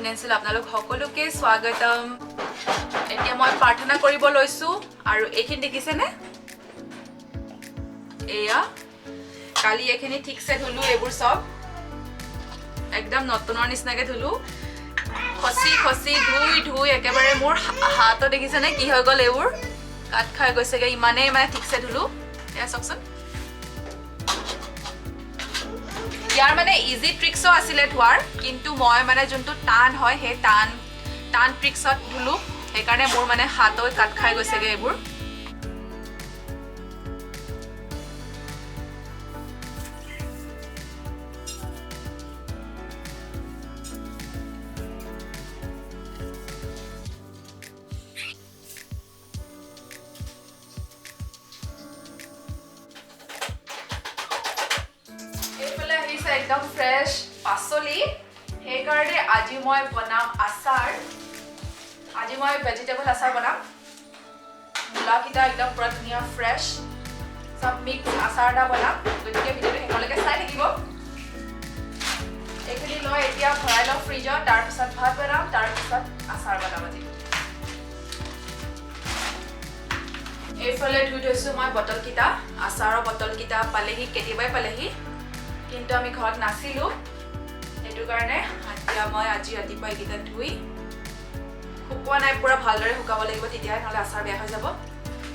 প্ৰেগনেন্সিত আপোনালোক সকলোকে স্বাগতম। এতিয়া মই প্ৰাৰ্থনা কৰিব লৈছো আৰু এইখিনি দেখিছেনে? এয়া কালি এইখিনি ঠিকছে ধুলো, এইবোৰ সব একদম নতুনৰ নিচিনাকে ধুলো, খসি খসি ধুই ধুই একেবাৰে মোৰ হাতত দেখিছেনে কি হৈ গ'ল, এইবোৰ কাট খাই গৈছেগে, ইমানেই মানে ঠিকছে ধুলো। এয়া চাওকচোন, ইয়াৰ মানে ইজি ট্ৰিক্সও আছিলে ধোৱাৰ, কিন্তু মই মানে যোনটো টান হয় সেই টান ট্ৰিক্সত ধুলো, সেইকাৰণে মোৰ মানে হাতত কাট খাই গৈছেগে এইবোৰ। একদম ফ্ৰেছ পাচলি, সেইকাৰণে আজি মই বনাম আচাৰ। আজি মই ভেজিটেবল আচাৰ বনাম। মূলাকেইটা একদম পুৰা ধুনীয়া ফ্ৰেছ, চব মিক্স আচাৰ এটা বনাম, গতিকে ভিডিঅ'টো শেষলৈকে চাই থাকিব। এইখিনি লৈ এতিয়া ভৰাই লওঁ ফ্ৰিজত, তাৰপিছত ভাত বনাম, তাৰপিছত আচাৰ বনাম আজি। এইফালে ধুই থৈছোঁ মই বটলকেইটা, আচাৰৰ বটলকেইটা পালেহি, কেতিয়াবাই পালেহি, কিন্তু আমি ঘৰত নাছিলোঁ, সেইটো কাৰণে এতিয়া মই আজি ৰাতিপুৱা এইকেইটা ধুই শুকোৱা নাই, পুৰা ভালদৰে শুকাব লাগিব, তেতিয়াহে নহ'লে আচাৰ বেয়া হৈ যাব।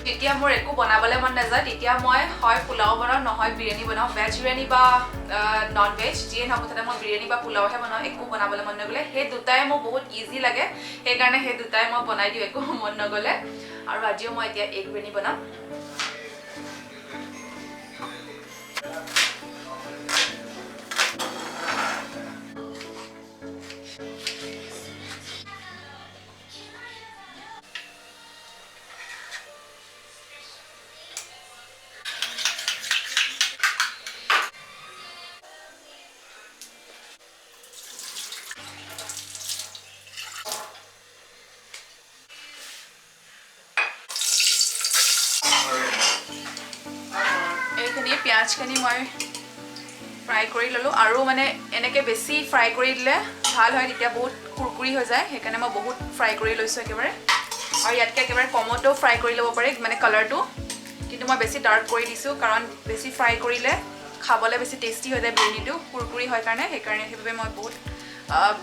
তেতিয়া মোৰ একো বনাবলৈ মন নাযায়, তেতিয়া মই হয় পোলাও বনাওঁ, নহয় বিৰিয়ানী বনাওঁ, ভেজ বিৰিয়ানী বা নন ভেজ, যিয়ে নহওক মুঠতে মই বিৰিয়ানী বা পোলাওহে বনাওঁ। একো বনাবলৈ মন নগ'লে, সেই দুটাই মোৰ বহুত ইজি লাগে, সেইকাৰণে সেই দুটাই মই বনাই দিওঁ একো মন নগ'লে। আৰু আজিও মই এতিয়া এগ বিৰিয়ানী বনাম। এইখিনি পিঁয়াজখিনি মই ফ্ৰাই কৰি ল'লোঁ, আৰু মানে এনেকৈ বেছি ফ্ৰাই কৰি দিলে ভাল হয়, তেতিয়া বহুত কুৰকুৰি হৈ যায়, সেইকাৰণে মই বহুত ফ্ৰাই কৰি লৈছোঁ একেবাৰে। আৰু ইয়াতকৈ একেবাৰে কমতো ফ্ৰাই কৰি ল'ব পাৰি মানে কালাৰটো, কিন্তু মই বেছি ডাৰ্ক কৰি দিছোঁ, কাৰণ বেছি ফ্ৰাই কৰিলে খাবলৈ বেছি টেষ্টি হৈ যায় বিৰিয়ানীটো, কুৰকুৰি হয় কাৰণে, সেইবাবে মই বহুত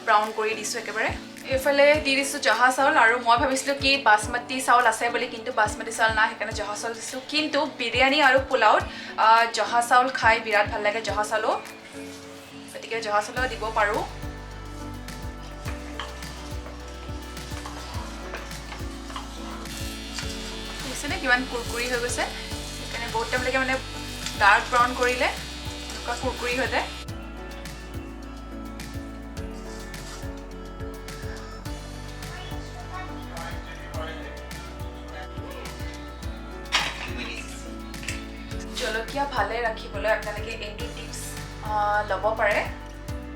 ব্ৰাউন কৰি দিছোঁ একেবাৰে। এইফালে দি দিছোঁ জহা চাউল, আৰু মই ভাবিছিলোঁ কি বাচমতি চাউল আছে বুলি, কিন্তু বাচমতি চাউল নাই, সেইকাৰণে জহা চাউল দিছোঁ। কিন্তু বিৰিয়ানী আৰু পোলাওত জহা চাউল খাই বিৰাট ভাল লাগে, জহা চাউলো, গতিকে জহা চাউলো দিব পাৰোঁ। দেখিছেনে কিমান কুৰকুৰি হৈ গৈছে, সেইকাৰণে বহুত টাইমলৈকে মানে ডাৰ্ক ব্ৰাউন কৰিলে এনেকুৱা কুৰকুৰি হৈ যায়। জলকীয়া ভালে ৰাখিবলৈ আপোনালোকে এইটো টিপছ ল'ব পাৰে।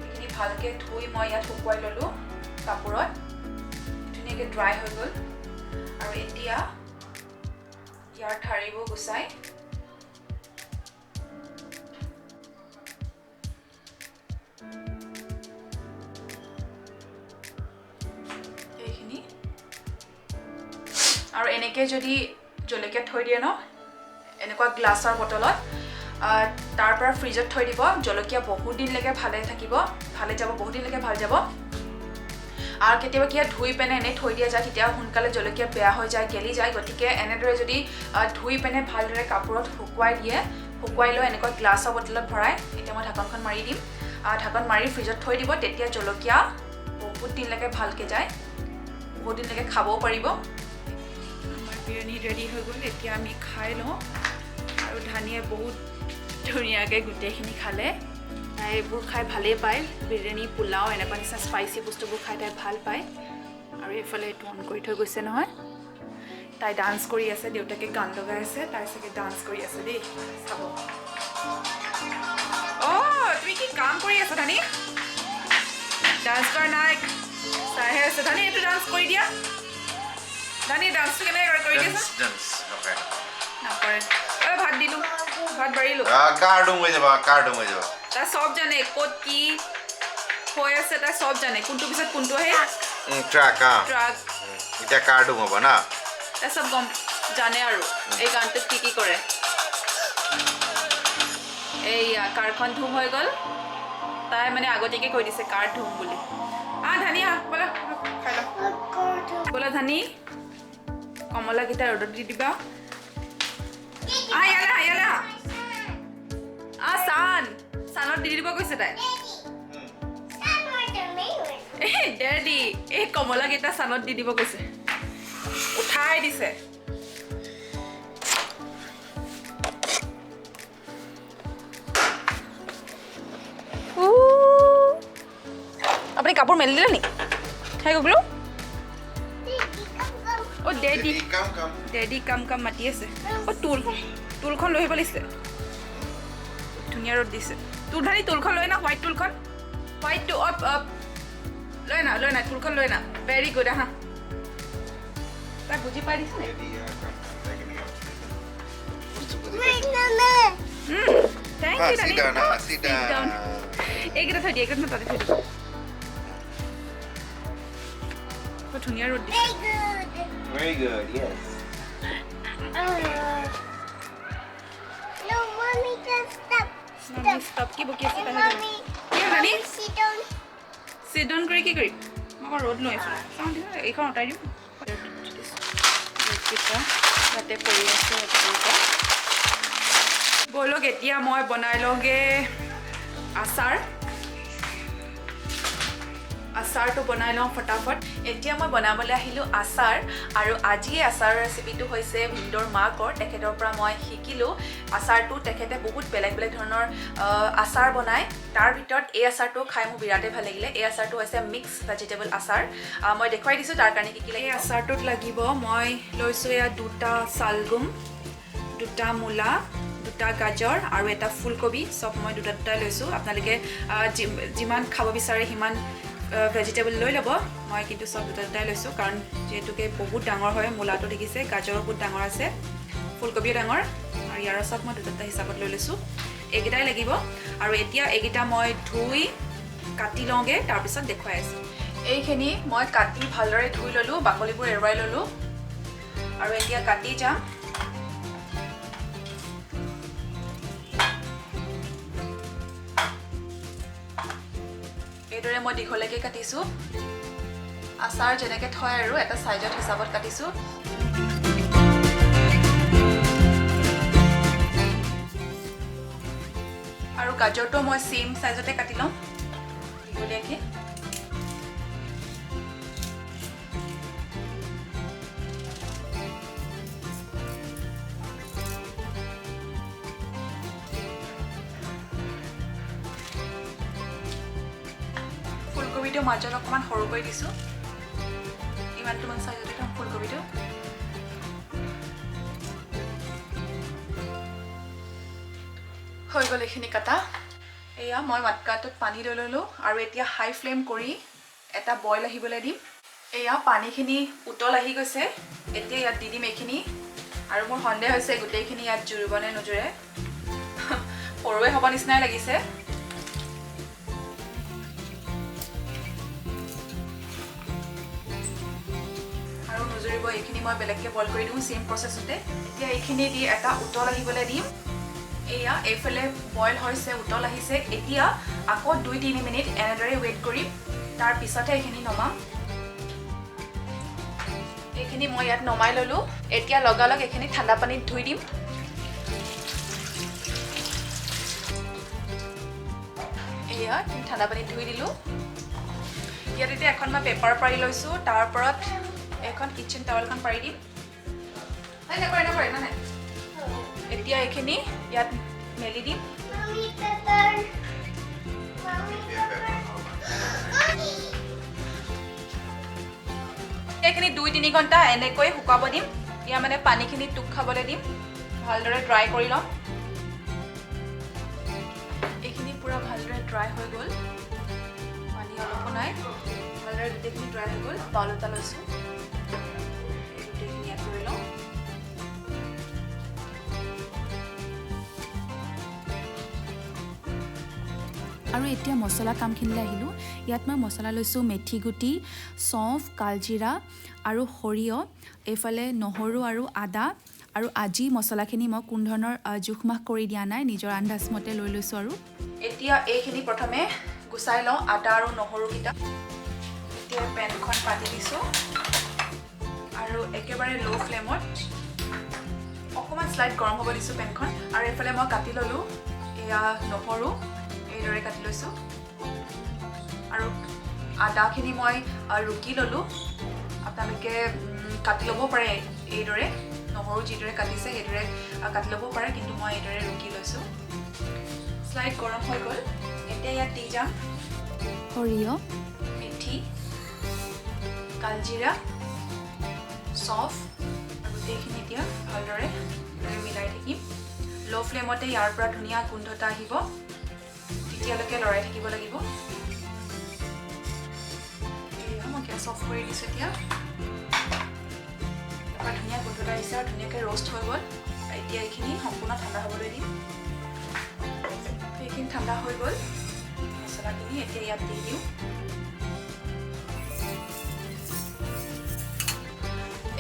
এইখিনি ভালকৈ ধুই মই ইয়াত শুকুৱাই ল'লোঁ কাপোৰত, ধুনীয়াকৈ ড্ৰাই হৈ গ'ল। আৰু এতিয়া ইয়াৰ ঠাৰিবোৰ গুচাই এইখিনি, আৰু এনেকৈ যদি জলকীয়া থৈ দিয়ে ন এনেকুৱা গ্লাছৰ বটলত, তাৰ পৰা ফ্ৰিজত থৈ দিব, জলকীয়া বহুত দিনলৈকে ভালে থাকিব, ভালে যাব, বহুত দিনলৈকে ভাল যাব। আৰু কেতিয়াবা কি ধুই পেনে এনেই থৈ দিয়া যায়, তেতিয়া সোনকালে জলকীয়া বেয়া হৈ যায়, গেলি যায়, গতিকে এনেদৰে যদি ধুই পেনে ভালদৰে কাপোৰত শুকুৱাই দিয়ে, শুকুৱাই লৈ এনেকুৱা গ্লাছৰ বটলত ভৰাই, এতিয়া মই ঢাকনখন মাৰি দিম, ঢাকন মাৰি ফ্ৰিজত থৈ দিব, তেতিয়া জলকীয়া বহুত দিনলৈকে ভালকৈ যায়, বহুত দিনলৈকে খাবও পাৰিব। আমাৰ বিৰিয়ানী ৰেডি হৈ গ'ল, এতিয়া আমি খাই লওঁ। আৰু ধানিয়ে বহুত ধুনীয়াকৈ গোটেইখিনি খালে, তাই এইবোৰ খাই ভালেই পায়, বিৰিয়ানী পোলাও এনেকুৱা নিচিনা স্পাইচি বস্তুবোৰ খাই তাই ভাল পায়। আৰু এইফালে এইটো অন কৰি থৈ গৈছে নহয়, তাই ডান্স কৰি আছে, দেউতাকে গান লগাই আছে, তাই চাগে ডান্স কৰি আছে দেই, চাব। অ' তুমি কি কাম কৰি আছা ধানি? ডান্স কৰা নাই, চাইহে আছে। ধানি এইটো ডান্স কৰি দিয়া, ধানি ডান্সটো কেনেকৈ কৰি দিয়া? নকৰে। ভাত দিলোঁ, ভাত বাঢ়িলোঁ, কাৰ্ডুম হৈ যাব। তাই চব জানে ক'ত কি হৈ আছে তাই সব জানে কোনটো পিছত কোনটো আহে ট্ৰাক ট্ৰাক এতিয়া কাৰ্ডুম হ'ব না তাই সব গম জানে আৰু এই গানটোত কি কৰে এইয়া কাৰখন ধুম হৈ গ'ল তাই মানে আগতীয়াকৈ কৈ দিছে কাৰ ধুম বুলি ধানিয়া ব'লা খাই ল ব'লা ধানি কমলাকেইটা ৰ'দত দি দিবা ইয়ালা চানত দি দিব কৈছে তাই ডেডি এই কমলাকেইটা চানত দি দিব কৈছে উঠাই দিছে আপুনি কাপোৰ মেলি দিলে নি খাই গ'লো অ' ডেডি কাম মাতি আছে অ' টুলখন লৈ আহিব লাগিছে ধুনীয়া ৰ'দ দিছে টুলখন লৈ না হোৱাইট টুলখন হোৱাইটটো অপ লৈ না টুলখন লৈ না ভেৰি গুড আহা তাই বুজি পাই দিছে থেংক ইউ এইকেইটা থৈ দিয়ে এইকেইটা তাতে থৈ দিব ধুনীয়া ৰ'দ দিছে Very good, yes. No, mommy, just stop. stop কি বকি আছে তাই Mommy, honey? sit down. sit down কৰি কি কৰিম মই ৰ'দ লৈ আছোঁ চাওঁ দিম এইখন অঁতাই দিম ইয়াতে পৰি আছে ব'লক এতিয়া মই বনাই লওঁগৈ আচাৰটো বনাই লওঁ ফটাফট এতিয়া মই বনাবলৈ আহিলোঁ আচাৰ আৰু আজি আচাৰৰ ৰেচিপিটো হৈছে ভিন্দৰ মাকৰ তেখেতৰ পৰা মই শিকিলোঁ আচাৰটো তেখেতে বহুত বেলেগ ধৰণৰ আচাৰ বনায় তাৰ ভিতৰত এই আচাৰটো খাই মোৰ বিৰাটেই ভাল লাগিলে এই আচাৰটো হৈছে মিক্স ভেজিটেবল আচাৰ মই দেখুৱাই দিছোঁ তাৰ কাৰণে কি লাগে এই আচাৰটোত লাগিব মই লৈছোঁ এয়া 2টা চালগুম 2টা মূলা 2টা গাজৰ আৰু এটা ফুলকবি চব মই 2টা লৈছোঁ আপোনালোকে যিমান খাব বিচাৰে সিমান ভেজিটেবল লৈ ল'ব মই কিন্তু সব 2টাই লৈছোঁ কাৰণ যিহেতুকে বহুত ডাঙৰ হয় মূলাটো দেখিছে গাজৰো বহুত ডাঙৰ আছে ফুলকবিও ডাঙৰ আৰু ইয়াৰ সব মই 2টা হিচাপত লৈ লৈছোঁ এইকেইটাই লাগিব আৰু এতিয়া এইকেইটা মই ধুই কাটি লওঁগৈ তাৰপিছত দেখুৱাই আছোঁ এইখিনি মই কাটি ভালদৰে ধুই ল'লোঁ বাকলিবোৰ এৰুৱাই ল'লোঁ আৰু এতিয়া কাটি যাম এইদৰে মই দীঘলৈকে কাটিছোঁ আচাৰ যেনেকৈ থয় আৰু এটা সাইজত হিচাপত কাটিছোঁ আৰু গাজৰটো মই সেম সাইজতে কাটি লওঁ দীঘলীয়াকৈ ফুলকবিটো মাজত অকণমান সৰু কৰি দিছোঁ ইমানটোমান চাইজতে থওঁ ফুলকবিটো হৈ গ'ল এইখিনি কাটা এয়া মই মাটকাটোত পানী লৈ ল'লোঁ আৰু এতিয়া হাই ফ্লেম কৰি এটা বইল আহিবলৈ দিম এয়া পানীখিনি উতল আহি গৈছে এতিয়া ইয়াত দি দিম এইখিনি আৰু মোৰ সন্দেহ হৈছে গোটেইখিনি ইয়াত জুৰিব নে নুজুৰে সৰুৱে হ'ব নিচিনাই লাগিছে নুজুৰিব এইখিনি মই বেলেগকৈ বইল কৰি দিওঁ সেম প্ৰচেছতে এতিয়া এইখিনি দি এটা উতল আহিবলৈ দিম এয়া এইফালে বইল হৈছে উতল আহিছে এতিয়া আকৌ 2-3 মিনিট এনেদৰে ৱেইট কৰিম তাৰ পিছতহে এইখিনি নমাম এইখিনি মই ইয়াত নমাই ল'লোঁ এতিয়া লগালগ এইখিনি ঠাণ্ডা পানীত ধুই দিম এয়া ঠাণ্ডা পানীত ধুই দিলোঁ ইয়াত এতিয়া এখন মই পেপাৰ পাৰি লৈছোঁ তাৰ ওপৰত এখন কিচেন টাৱেলখন পাৰি দিম নকৰে নাই এতিয়া এইখিনি ইয়াত মেলি দিম Mommy, pepper. Mommy, pepper. এইখিনি 2-3 ঘণ্টা এনেকৈ শুকাব দিম ইয়াৰ মানে পানীখিনি টুক খাবলৈ দিম ভালদৰে ড্ৰাই কৰি ল'ম এইখিনি পুৰা ভালদৰে ড্ৰাই হৈ গ'ল পানী অলপো নাই ভালদৰে গোটেইখিনি ড্ৰাই হৈ গ'ল বাউল এটা লৈছোঁ গোটেইখিনি ইয়াত কৰি লওঁ আৰু এতিয়া মছলা কামখিনিলৈ আহিলোঁ ইয়াত মই মছলা লৈছোঁ মেথি গুটি, চফ, কালজিৰা আৰু সৰিয়হ, এইফালে নহৰু আৰু আদা। আৰু আজি মছলাখিনি মই কোনো ধৰণৰ জোখ-মাখ কৰি দিয়া নাই, নিজৰ আন্দাজমতে লৈ লৈছোঁ। আৰু এতিয়া এইখিনি প্ৰথমে গুচাই লওঁ, আদা আৰু নহৰুকেইটা। এতিয়া পেনখন পাতি দিছোঁ আৰু একেবাৰে ল' ফ্লেমত অকণমান স্লাইড গৰম হ'ব দিছোঁ পেনখন। আৰু এইফালে মই কাটি ল'লোঁ এয়া নহৰু, এইদৰে কাটি লৈছোঁ। আৰু আদাখিনি মই ৰুকি ল'লোঁ। আপোনালোকে কাটি ল'ব পাৰে এইদৰে, নহৰু যিদৰে কাটিছে সেইদৰে কাটি ল'ব পাৰে, কিন্তু মই এইদৰে ৰুকি লৈছোঁ। স্লাইড গৰম হৈ গ'ল। এতিয়া ইয়াত দি যাম সৰিয়হ, মেথি, কালজিৰা, চফ আৰু গোটেইখিনি এতিয়া ভালদৰে মিলাই থাকিম। ল' ফ্লেমতে ইয়াৰ পৰা ধুনীয়া গোন্ধ এটা আহিব, তেতিয়ালৈকে লৰাই থাকিব লাগিব। এয়া মই গেছ অফ কৰি দিছোঁ। এতিয়া তাৰপৰা ধুনীয়া গোন্ধ এটা আহিছে আৰু ধুনীয়াকৈ ৰ'ষ্ট হৈ গ'ল। এতিয়া এইখিনি সম্পূৰ্ণ ঠাণ্ডা হ'বলৈ দিম। এইখিনি ঠাণ্ডা হৈ গ'ল মছলাখিনি, এতিয়া ইয়াত দি দিওঁ।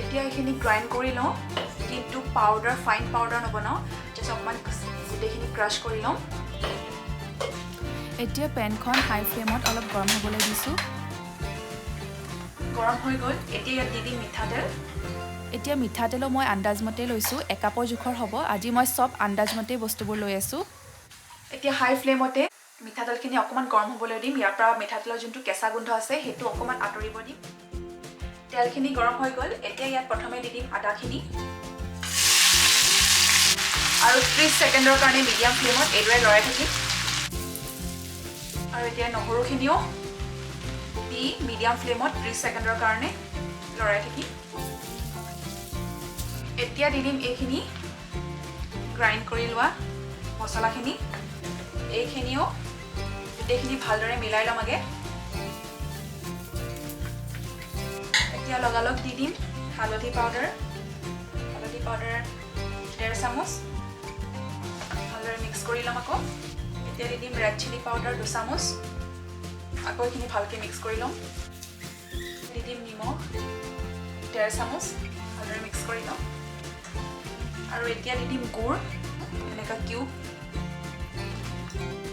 এতিয়া এইখিনি গ্ৰাইণ্ড কৰি লওঁ, কিন্তু পাউডাৰ, ফাইন পাউডাৰ নবনাওঁ, জাষ্ট অকণমান গোটেইখিনি ক্ৰাছ কৰি লওঁ। এতিয়া পেনখন হাই ফ্লেমত অলপ গৰম হ'বলৈ দিছোঁ। গৰম হৈ গ'ল। এতিয়া ইয়াত দি দিম মিঠাতেল। এতিয়া মিঠাতেলো মই আন্দাজমতে লৈছোঁ, একাপৰ জোখৰ হ'ব। আজি মই চব আন্দাজমতেই বস্তুবোৰ লৈ আছোঁ। এতিয়া হাই ফ্লেমতে মিঠাতেলখিনি অকণমান গৰম হ'বলৈ দিম। ইয়াৰ পৰা মিঠাতেলৰ যোনটো কেঁচা গোন্ধ আছে সেইটো অকণমান আঁতৰিব দিম। তেলখিনি গৰম হৈ গ'ল। এতিয়া ইয়াত প্ৰথমে দি দিম আদাখিনি আৰু 30 ছেকেণ্ডৰ কাৰণে মিডিয়াম ফ্লেমত এইদৰে লৰাই থাকিম। আৰু এতিয়া নহৰুখিনিও দি মিডিয়াম ফ্লেমত 30 ছেকেণ্ডৰ কাৰণে লৰাই থাকিম। এতিয়া দি দিম এইখিনি গ্ৰাইণ্ড কৰি লোৱা মছলাখিনি। এইখিনিও গোটেইখিনি ভালদৰে মিলাই ল'ম আগে। এতিয়া লগালগ দি দিম হালধি পাউডাৰ 1.5 চামুচ। ভালদৰে মিক্স কৰি ল'ম আকৌ। এতিয়া দি দিম ৰেড চিলি পাউডাৰ 2 চামুচ। আকৌ এইখিনি ভালকৈ মিক্স কৰি ল'ম। দি দিম নিমখ 1.5 চামুচ। ভালদৰে মিক্স কৰি ল'ম। আৰু এতিয়া দি দিম গুড়, এনেকুৱা কিউব।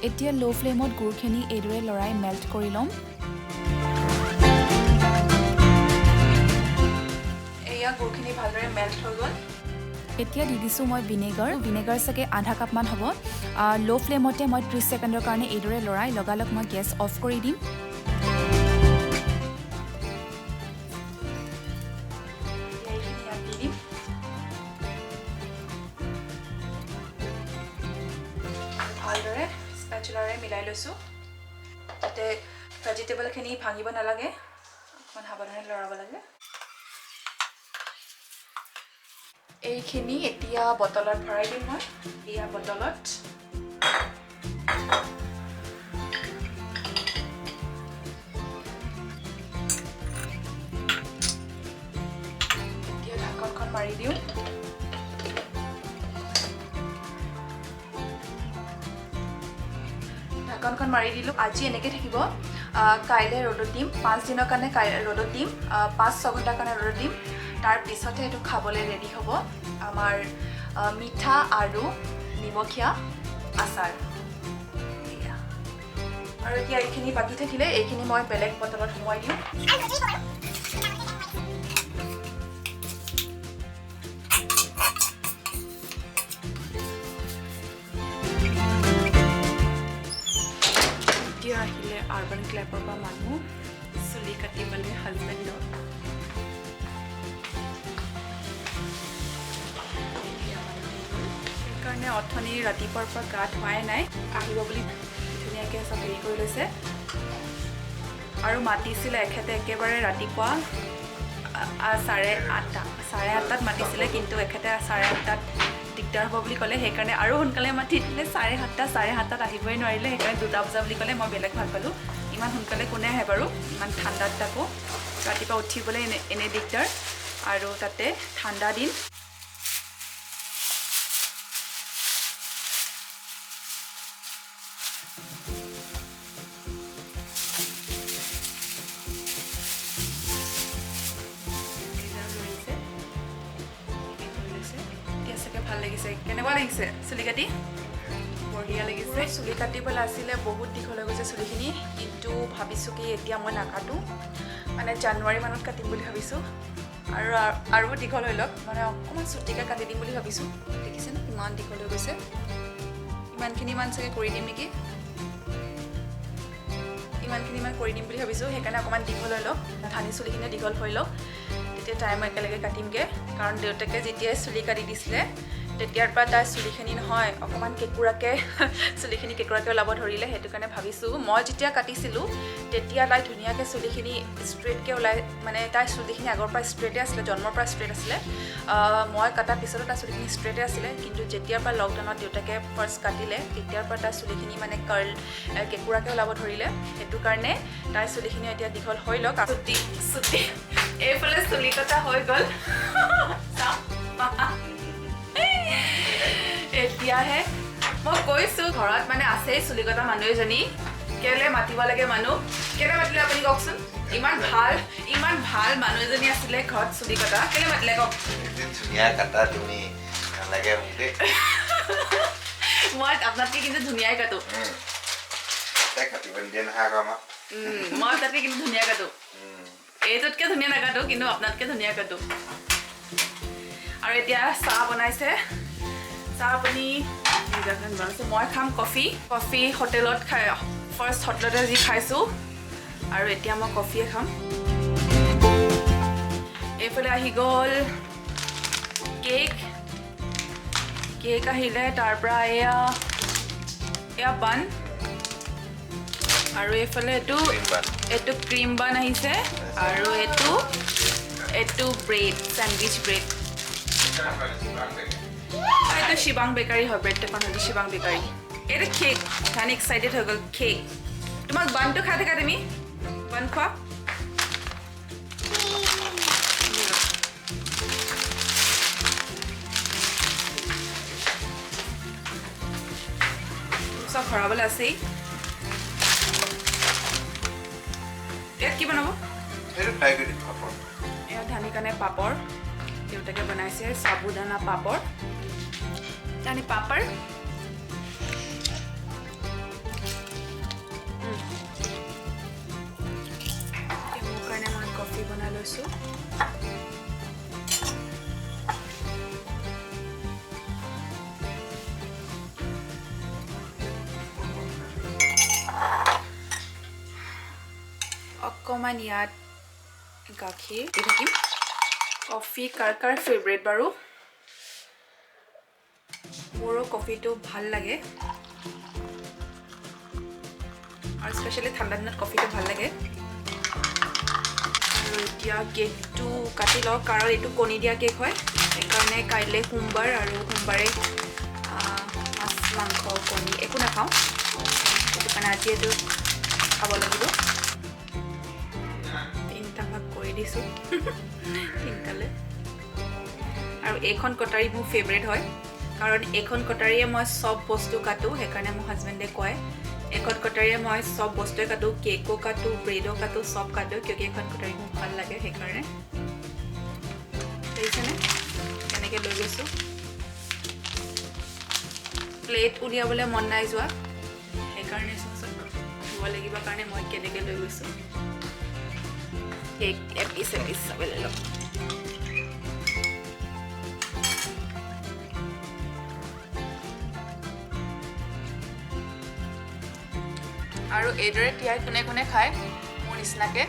এতিয়া ল' ফ্লেমত গুড়খিনি এইদৰে লৰাই মেল্ট কৰি ল'ম। এয়া গুড়খিনি ভালদৰে মেল্ট হৈ গ'ল। এতিয়া দি দিছোঁ মই ভিনেগাৰ চাগে আধা কাপমান হ'ব। ল' ফ্লেমতে মই 30 ছেকেণ্ডৰ কাৰণে এইদৰে লৰাই লগালগ মই গেছ অফ কৰি দিম। এইখিনি ইয়াত দি দিম। ভালদৰে স্পেচুলাৰে মিলাই লৈছোঁ, যাতে ভেজিটেবলখিনি ভাঙিব নালাগে। অকণমান সাৱধানে লৰাব লাগে। এইখিনি এতিয়া বটলত ভৰাই দিম মই। এয়া বটলত। এতিয়া ঢাকনখন মাৰি দিওঁ। ঢাকনখন মাৰি দিলোঁ। আজি এনেকৈ থাকিব, কাইলৈ ৰ'দত দিম। 5 দিনৰ কাৰণে ৰ'দত দিম, 5-6 ঘণ্টাৰ কাৰণে ৰ'দত দিম। তাৰপিছতহে এইটো খাবলৈ ৰেডি হ'ব, আমাৰ মিঠা আৰু নিমখীয়া আচাৰ। আৰু এতিয়া এইখিনি বাকী থাকিলে এইখিনি মই বেলেগ বটলত সোমোৱাই দিওঁ। এতিয়া আহিলে আৰ্বান ক্লেপৰ পৰা মানুহ চুলি কাটিবলৈ হাজবেণ্ডৰ। সেইকাৰণে অথনি ৰাতিপুৱাৰ পৰা গা ধোৱাই নাই, আহিব বুলি ধুনীয়াকৈ চব হেৰি কৰি লৈছে। আৰু মাতিছিলে এখেতে একেবাৰে ৰাতিপুৱা 8:30 মাতিছিলে, কিন্তু এখেতে 8:30 দিগদাৰ হ'ব বুলি ক'লে। সেইকাৰণে আৰু সোনকালে মাতি দিলে। 7:30 আহিবই নোৱাৰিলে, সেইকাৰণে 2টা বজা বুলি ক'লে। মই বেলেগ ভাল পালোঁ, ইমান সোনকালে কোনে আহে বাৰু ইমান ঠাণ্ডাত। তাকো ৰাতিপুৱা উঠিবলৈ এনে দিগদাৰ, আৰু তাতে ঠাণ্ডা দিন। ভাল লাগিছে কেনেকুৱা লাগিছে চুলি কাটি বঢ়িয়া লাগিছে চুলি কাটিবলৈ আছিলে বহুত দীঘল হৈ গৈছে চুলিখিনি কিন্তু ভাবিছোঁ কি এতিয়া মই নাকাটো মানে জানুৱাৰী মানত কাটিম বুলি ভাবিছোঁ আৰু দীঘল হৈ লওক মানে অকণমান চুটিকৈ কাটি দিম বুলি ভাবিছোঁ দেখিছেনে ইমান দীঘল হৈ গৈছে ইমানখিনিমান চাগে কৰি দিম নেকি ইমানখিনিমান কৰি দিম বুলি ভাবিছোঁ সেইকাৰণে অকণমান দীঘল হৈ লওক ধানি চুলিখিনি দীঘল হৈ লওক তেতিয়া টাইম একেলগে কাটিমগৈ কাৰণ দেউতাকে যেতিয়াই চুলি কাটি দিছিলে তেতিয়াৰ পৰা তাই চুলিখিনি নহয় অকণমান কেঁকুৰাকৈ চুলিখিনি কেঁকুৰাকৈ ওলাব ধৰিলে সেইটো কাৰণে ভাবিছোঁ মই যেতিয়া কাটিছিলোঁ তেতিয়া তাই ধুনীয়াকৈ চুলিখিনি ষ্ট্ৰেইটকৈ ওলাই মানে তাই চুলিখিনি আগৰ পৰা ষ্ট্ৰেইটে আছিলে জন্মৰ পৰা ষ্ট্ৰেইট আছিলে মই কটাৰ পিছতো তাই চুলিখিনি ষ্ট্ৰেইটে আছিলে কিন্তু যেতিয়াৰ পৰা লকডাউনত দেউতাকে ফাৰ্ষ্ট কাটিলে তেতিয়াৰ পৰা তাই চুলিখিনি মানে কাৰ্ল কেঁকুৰাকৈ ওলাব ধৰিলে সেইটো কাৰণে তাই চুলিখিনি এতিয়া দীঘল হৈ লওক চুটি এইফালে চুলি কটা হৈ গ'ল এতিয়াহে মই কৈছোঁ ঘৰত মানে আছেই চুলি কটা মানুহ এজনী কেলৈ মাতিব লাগে মানুহ কেলৈ মাতিলে আপুনি কওকচোন ইমান ভাল মানুহ এজনী আছিলে ঘৰত চুলি কটা কেলৈ মাতিলে কওক ধুনীয়া কাটা তুমি নালাগে মোক দেই মই আপোনাতকৈ কিন্তু ধুনীয়াই কাটো তাই কাটিব নিদিয়ে নহয় আকৌ আমাক মই তাতকৈ কিন্তু ধুনীয়া কাটো এইটোতকৈ ধুনীয়া নাকাটো কিন্তু আপোনাতকৈ ধুনীয়া কাটো আৰু এতিয়া চাহ বনাইছে চাহ আপুনি বনাইছে মই খাম কফি হোটেলত খাই ফাৰ্ষ্ট হোটেলতে যি খাইছোঁ আৰু এতিয়া মই কফিয়ে খাম এইফালে আহি গ'ল কেক আহিলে তাৰ পৰা এয়া বান আৰু এইফালে এইটো ক্ৰীম বান আহিছে আৰু এইটো ব্ৰেড চেণ্ডউইচ ব্ৰেড এইটো শিৱাং বেকাৰী হয় ব্ৰেড টেপন হয়তো শিৱাং বেকাৰী এইটো কেক কাৰণে এক্সাইটেড হৈ গ'ল কেক তোমাক বানটো খাই থাকা তুমি বান খোৱা চব ভৰাবলৈ আছেই ইয়াত কি বনাব সেইটো ফ্ৰাই কৰি দিম পাপৰ এয়া ধানি কাৰণে পাপৰ দেউতাকে বনাইছে সাবুদানা পাপৰ ধানি পাপৰ মোৰ কাৰণে মই কফি বনাই লৈছোঁ অকণমান ইয়াত গাখীৰ দি থাকিম কফি কাৰ ফেভৰেট বাৰু মোৰো কফিটো ভাল লাগে আৰু স্পেচিয়েলি ঠাণ্ডা দিনত কফিটো ভাল লাগে আৰু এতিয়া কেকটো কাটি লওঁ কাৰণ এইটো কণী দিয়া কেক হয় সেইকাৰণে কাইলৈ সোমবাৰ আৰু সোমবাৰে মাছ মাংস কণী একো নাখাওঁ সেইটো কাৰণে আজি এইটো খাব লাগিব কৰি দিছোঁ সোনকালে আৰু এইখন কটাৰী মোৰ ফেভৰেট হয় কাৰণ এইখন কটাৰীয়ে মই চব বস্তু কাটো সেইকাৰণে মোৰ হাজবেণ্ডে কয় এইখন কটাৰীয়ে মই চব বস্তুৱে কাটো কেকো কাটো ব্ৰেডো কাটো চব কাটো কিয় এইখন কটাৰী মোৰ ভাল লাগে সেইকাৰণে দেখিছেনে কেনেকৈ লৈ গৈছোঁ প্লেট উলিয়াবলৈ মন নাই যোৱা সেইকাৰণে ধুব লাগিব কাৰণে মই কেনেকৈ লৈ গৈছোঁ কেক এপিচ চাবলৈ লওক আৰু এইদৰে তিয়াই কোনে কোনে খায় মোৰ নিচিনাকৈ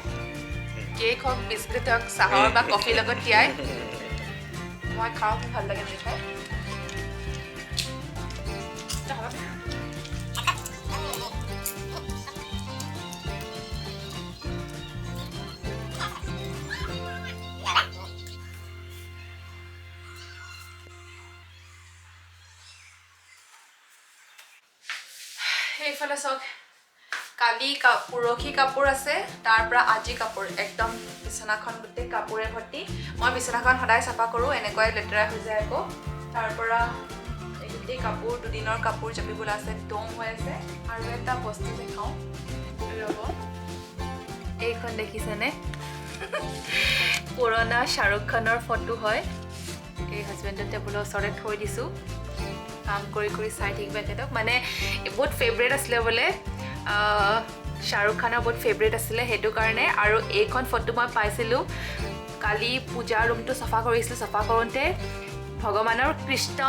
কেক হওক বিস্কুট হওক চাহৰ বা কফিৰ লগত তিয়াই মই খাওঁ খুব ভাল লাগে এনেকৈ খাই এইফালে চাওক কালি পৰহি কাপোৰ আছে তাৰ পৰা আজি কাপোৰ একদম বিছনাখন গোটেই কাপোৰে ভৰ্তি মই বিছনাখন সদায় চাফা কৰোঁ এনেকুৱাই লেতেৰা হৈ যায় আকৌ তাৰ পৰা এই গোটেই কাপোৰ দুদিনৰ কাপোৰ জাপিবলৈ আছে দম হৈ আছে আৰু এটা বস্তু দেখাওঁ ৰ'ব এইখন দেখিছেনে পুৰণা শ্বাহৰুখ খানৰ ফটো হয় এই হাজবেণ্ডৰ টেবুলৰ ওচৰত থৈ দিছোঁ কাম কৰি কৰি চাই থাকিবা তেহেঁতক মানে বহুত ফেভৰেট আছিলে বোলে শ্বাহৰুখ খানৰ বহুত ফেভৰেট আছিলে সেইটো কাৰণে আৰু এইখন ফটো মই পাইছিলোঁ কালি পূজা ৰুমটো চাফা কৰিছিলোঁ চাফা কৰোঁতে ভগৱানৰ কৃষ্ণ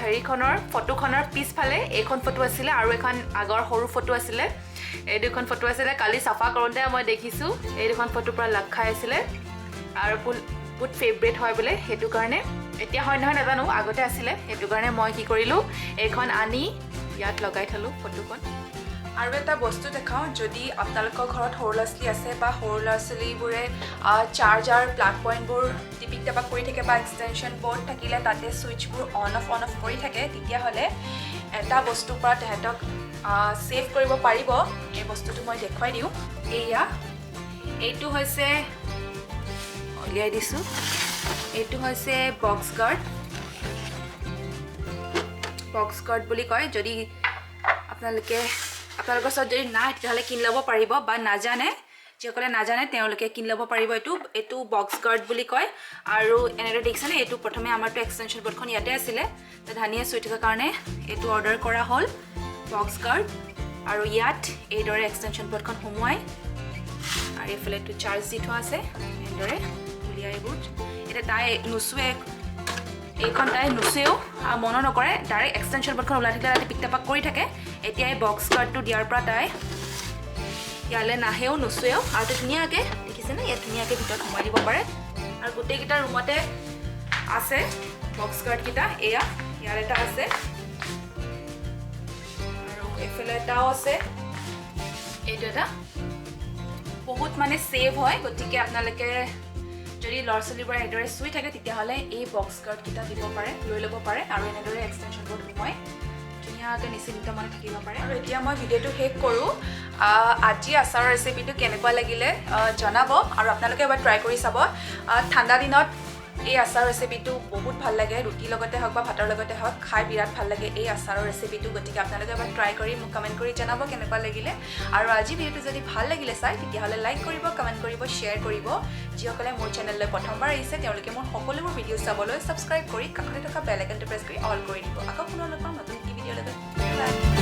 হেৰিখনৰ ফটোখনৰ পিছফালে এইখন ফটো আছিলে আৰু এখন আগৰ সৰু ফটো আছিলে এই দুখন ফটো আছিলে কালি চাফা কৰোঁতে মই দেখিছোঁ এই দুখন ফটো পূৰা লগ খাই আছিলে আৰু বহুত ফেভৰেট হয় বোলে সেইটো কাৰণে এতিয়া হয় নহয় নাজানো আগতে আছিলে সেইটো কাৰণে মই কি কৰিলোঁ এইখন আনি ইয়াত লগাই থলোঁ ফটোখন আৰু এটা বস্তু দেখাওঁ যদি আপোনালোকৰ ঘৰত সৰু ল'ৰা ছোৱালী আছে বা সৰু ল'ৰা ছোৱালীবোৰে চাৰ্জাৰ প্লাগ পইণ্টবোৰ টিপিক টাপাক কৰি থাকে বা এক্সটেনশ্যন বৰ্ড থাকিলে তাতে ছুইচবোৰ অন অফ কৰি থাকে তেতিয়াহ'লে এটা বস্তুৰ পৰা তেহেঁতক ছেভ কৰিব পাৰিব এই বস্তুটো মই দেখুৱাই দিওঁ এয়া এইটো হৈছে উলিয়াই দিছোঁ এইটো হৈছে বক্স গাৰ্ড বুলি কয় যদি আপোনালোকৰ ওচৰত যদি নাই তেতিয়াহ'লে কিনি ল'ব পাৰিব বা নাজানে যিসকলে নাজানে তেওঁলোকে কিনি ল'ব পাৰিব এইটো বক্স গাৰ্ড বুলি কয় আৰু এনেদৰে দেখিছেনে এইটো প্ৰথমে আমাৰতো এক্সটেনশ্যন বৰ্ডখন ইয়াতে আছিলে ধানিয়ে চুই থকাৰ কাৰণে এইটো অৰ্ডাৰ কৰা হ'ল বক্স গাৰ্ড আৰু ইয়াত এইদৰে এক্সটেনশ্যন বৰ্ডখন সোমোৱাই আৰু এইফালে এইটো চাৰ্জ দি থোৱা আছে এনেদৰে উলিয়াই এইবোৰ এতিয়া তাই নুচুৱে এইখন তাই নুচুৱেও আৰু মনো নকৰে ডাইৰেক্ট এক্সটেনশ্যন বৰ্ডখন ওলাই থাকিলে তাই পিক টাপাক কৰি থাকে এতিয়া এই বক্স গাৰ্ডটো দিয়াৰ পৰা তাই ইয়ালৈ নাহেও নুচুৱেও আৰু ধুনীয়াকৈ দেখিছেনে ইয়াত ধুনীয়াকৈ ভিতৰত সোমাই দিব পাৰে আৰু গোটেইকেইটা ৰুমতে আছে বক্স গাৰ্ডকেইটা এয়া ইয়াত এটা আছে আৰু এইফালে এটাও আছে এইটো এটা বহুত মানে ছেভ হয় গতিকে আপোনালোকে যদি ল'ৰা ছোৱালীবোৰে এনেদৰে চুই থাকে তেতিয়াহ'লে এই বক্স গাৰ্ডকেইটা দিব পাৰে লৈ ল'ব পাৰে আৰু এনেদৰে এক্সটেনশ্যন বৰ্ড সোমাই ধুনীয়াকৈ নিশ্চিন্ত মানে থাকিব পাৰে আৰু এতিয়া মই ভিডিঅ'টো শেষ কৰোঁ আজি আচাৰৰ ৰেচিপিটো কেনেকুৱা লাগিলে জনাব আৰু আপোনালোকে এবাৰ ট্ৰাই কৰি চাব ঠাণ্ডা দিনত এই আচাৰ ৰেচিপিটো বহুত ভাল লাগে ৰুটিৰ লগতে হওক বা ভাতৰ লগতে হওক খাই বিৰাট ভাল লাগে এই আচাৰৰ ৰেচিপিটো গতিকে আপোনালোকে এবাৰ ট্ৰাই কৰি মোক কমেণ্ট কৰি জনাব কেনেকুৱা লাগিলে আৰু আজি ভিডিঅ'টো যদি ভাল লাগিলে চাই তেতিয়াহ'লে লাইক কৰিব কমেণ্ট কৰিব শ্বেয়াৰ কৰিব যিসকলে মোৰ চেনেললৈ প্ৰথমবাৰ আহিছে তেওঁলোকে মোৰ সকলোবোৰ ভিডিঅ' চাবলৈ ছাবস্ক্ৰাইব কৰি কাষতে থকা বেল আইকনটো প্ৰেছ কৰি অল কৰি দিব আকৌ পুনৰ লগ পাম নতুন ভিডিঅ' লগত